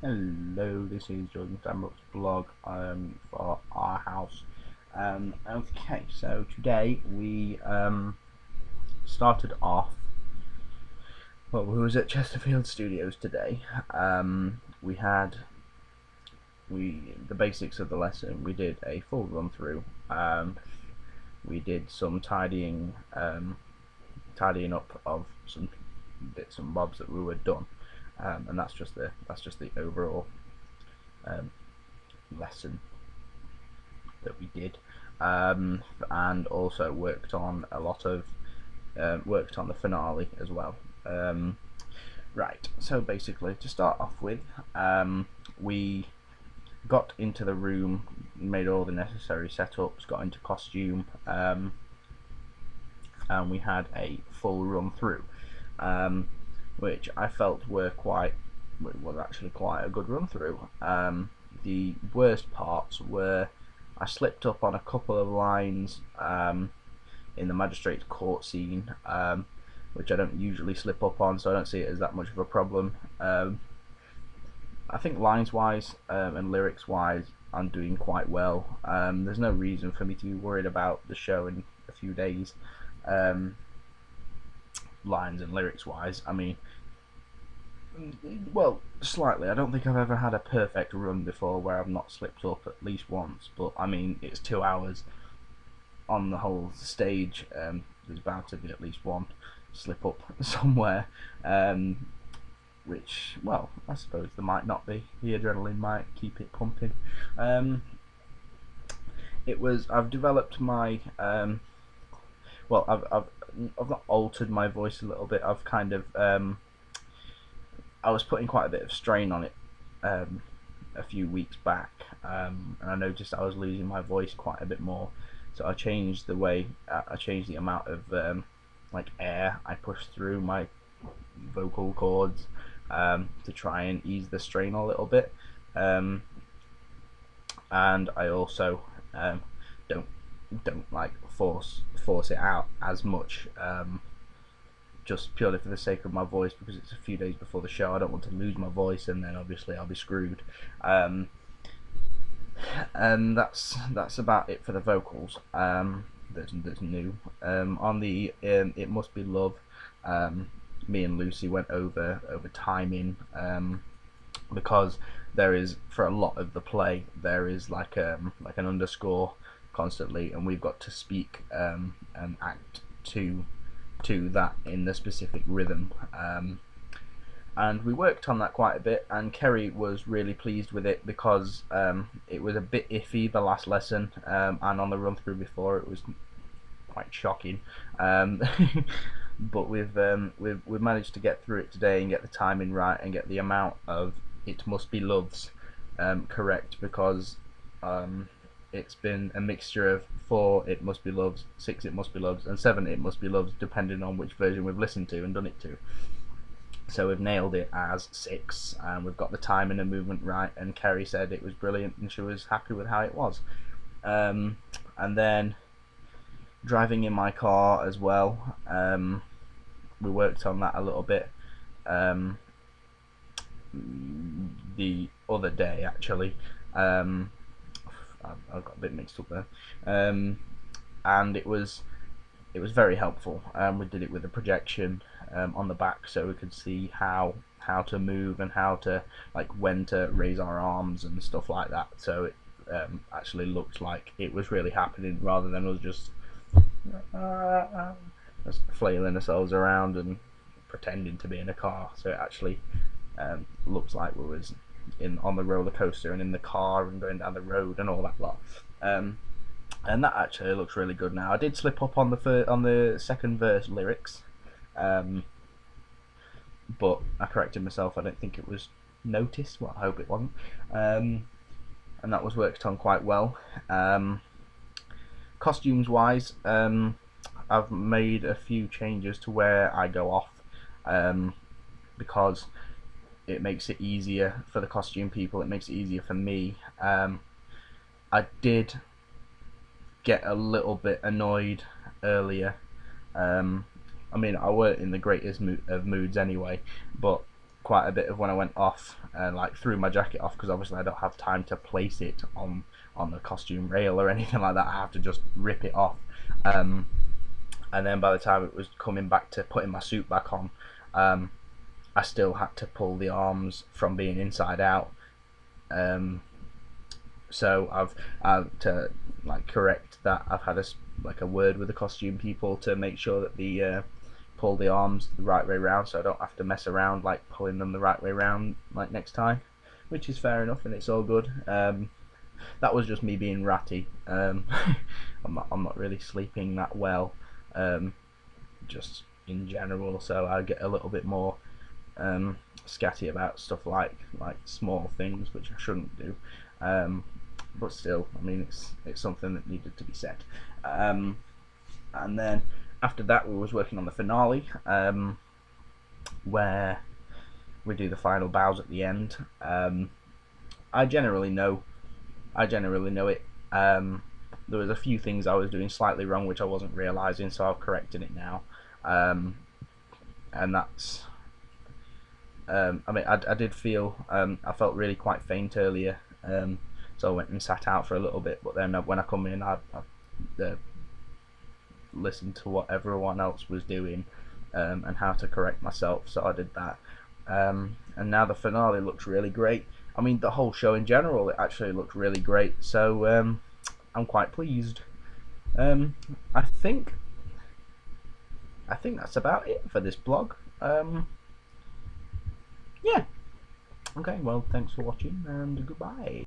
Hello, this is Jordan Stanbrook's blog for our house. Okay, so today we started off. Well, we was at Chesterfield Studios today. We had the basics of the lesson. We did a full run through. We did some tidying up of some bits and bobs that we were done, and that's just the overall lesson that we did, and also worked on a lot of worked on the finale as well. Right, so basically to start off with, we got into the room, made all the necessary setups, got into costume, and we had a full run through, which I felt was actually quite a good run through. The worst parts were I slipped up on a couple of lines in the magistrate's court scene, which I don't usually slip up on, so I don't see it as that much of a problem. I think lines wise and lyrics wise I'm doing quite well. There's no reason for me to be worried about the show in a few days. Lines and lyrics wise, I mean, well, slightly. I don't think I've ever had a perfect run before where I've not slipped up at least once, but I mean, it's 2 hours on the whole stage. There's bound to be at least one slip up somewhere, which, well, I suppose there might not be. The adrenaline might keep it pumping. I've developed my well, I've not altered my voice a little bit. I've kind of I was putting quite a bit of strain on it a few weeks back, and I noticed I was losing my voice quite a bit more. So I changed the amount of like air I pushed through my vocal cords to try and ease the strain a little bit, and I also don't like force it out as much, just purely for the sake of my voice, because it's a few days before the show. I don't want to lose my voice and then obviously I'll be screwed. And that's about it for the vocals. That's new. On the It Must Be Love, me and Lucy went over timing, because there is, for a lot of the play, there is like an underscore constantly, and we've got to speak and act to that in the specific rhythm. And we worked on that quite a bit, and Kerry was really pleased with it, because it was a bit iffy the last lesson, and on the run through before it was quite shocking. But we've managed to get through it today and get the timing right and get the amount of "it must be loves" correct, because it's been a mixture of 4 "it must be loves," 6 "it must be loves," and 7 "it must be loves," depending on which version we've listened to and done it to. So we've nailed it as 6, and we've got the timing and movement right, and Kerry said it was brilliant and she was happy with how it was. And then driving in my car as well, we worked on that a little bit the other day, actually. I've got a bit mixed up there, and it was very helpful. We did it with a projection on the back, so we could see how to move and how to, like, when to raise our arms and stuff like that. So it actually looked like it was really happening, rather than us just flailing ourselves around and pretending to be in a car. So it actually looks like we was on the roller coaster and in the car and going down the road and all that lot. And that actually looks really good now. I did slip up on the second verse lyrics, but I corrected myself. I don't think it was noticed. Well, I hope it wasn't. And that was worked on quite well. Costumes wise, I've made a few changes to where I go off, because it makes it easier for the costume people. It makes it easier for me. I did get a little bit annoyed earlier. I mean, I weren't in the greatest of moods anyway, but quite a bit of when I went off and like threw my jacket off, because obviously I don't have time to place it on the costume rail or anything like that. I have to just rip it off. And then by the time it was coming back to putting my suit back on, I still had to pull the arms from being inside out. So I've to like correct that. I've had a word with the costume people to make sure that the pull the arms the right way round, so I don't have to mess around like pulling them the right way round like next time, which is fair enough, and it's all good. That was just me being ratty. I'm not really sleeping that well, just in general, so I get a little bit more scatty about stuff like small things, which I shouldn't do. But still, I mean, it's something that needed to be said. And then after that, we was working on the finale, where we do the final bows at the end. I generally know it. There was a few things I was doing slightly wrong, which I wasn't realizing, so I'm correcting it now. And that's. I mean, I did feel I felt really quite faint earlier, so I went and sat out for a little bit. But then when I come in, I listened to what everyone else was doing and how to correct myself. So I did that, and now the finale looks really great. I mean, the whole show in general, it actually looked really great. So I'm quite pleased. I think that's about it for this blog. Yeah. Okay, well, thanks for watching, and goodbye.